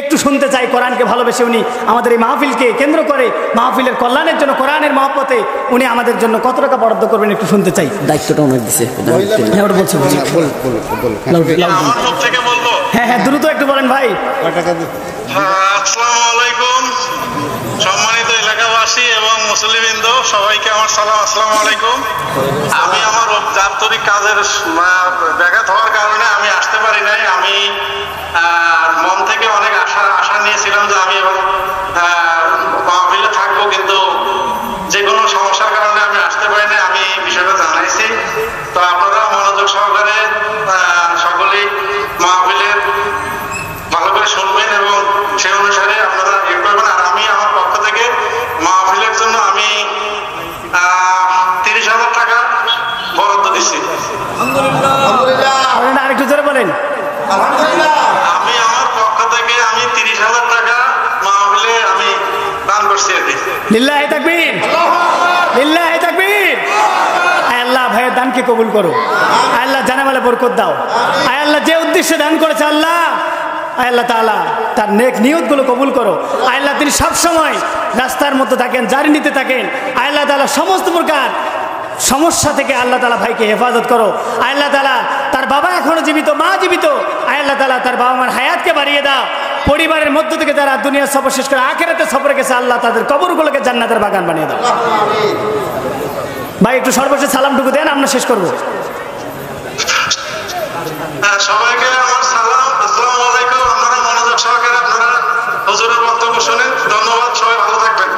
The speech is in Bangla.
একটু শুনতে চাই কোরআনকে ভালোবেসে উনি আমাদের এই মাহফিলকে কেন্দ্র করে মাহফিলের কল্যাণের জন্য কোরআনের মহব্বতে উনি আমাদের জন্য কত টাকা বরাদ্দ করবেন একটু শুনতে চাই। দায়িত্বটা ওনার দিচ্ছে। হ্যাঁ হ্যাঁ দ্রুত একটু বলেন ভাই। আসসালামু আলাইকুম সম্মানিত এলাকাবাসী এবং মুসলিমবৃন্দ, সবাইকে আমার সালাম। আসসালামু আলাইকুম। আমি আমার দাপ্তরিক কাজের ব্যাঘাত হওয়ার কারণে আমি আসতে পারি নাই। আমি মন থেকে অনেক আশা নিয়েছিলাম যে আমি এবার মাহফিলে থাকবো, কিন্তু যে কোনো সমস্যার কারণে আমি আসতে পারি নাই। আমি বিষয়টা জানাইছি, তো আপনারা মনোযোগ সহকারে সকলেই মাহফিলের ভালো করে শুনবেন এবং সেই অনুসারে আপনারা ইয়ে করবেন। আর আমি আমার পক্ষ থেকে মাহফিলের জন্য আমি 30,000 টাকা বরাদ্দ দিচ্ছি। আরেকটু জোরে বলেন। আমি আমার পক্ষ থেকে আমি 30,000 টাকা মাহফিলে আমি দান করছি আর কি। লিল্লাহি তাকবীর, লিল্লাহি তাকবীর। আয় আল্লাহ ভাইয়ের দানকে কবুল করো, আয় আল্লাহ জানামালে বরকত দাও, আয় আল্লাহ যে উদ্দেশ্যে দান করেছে আল্লাহ আয় আল্লাহ তাআলা তার নেক নিয়তগুলো কবুল করো। আয় আল্লাহ তিনি সবসময় রাস্তার মধ্যে থাকেন, জারি নিতে থাকেন। আয় আল্লাহ তাআলা সমস্ত প্রকার সমস্যা থেকে আল্লাহ তাআলা ভাইকে হেফাজত করো। আয় আল্লাহ তাআলা তার বাবা এখনো জীবিত, মা জীবিত, আয় আল্লাহ তাআলা তার বাবা মার হায়াতকে বাড়িয়ে দাও। পরিবারের মধ্য থেকে যারা দুনিয়া সফর শেষ করে আখিরাতে সফরে গেছে আল্লাহ তাদের কবরগুলোকে জান্নাতের বাগান বানিয়ে দাও। ভাই একটু সর্বশেষ সালামটুকু দেন, আমরা শেষ করবো। সবাইকে আমার সালাম, আসসালামু আলাইকুম। আপনারা মনোযোগ সহকারে আপনারা হুজুরের বক্তব্য শুনেন। ধন্যবাদ, সবাই ভালো থাকবেন।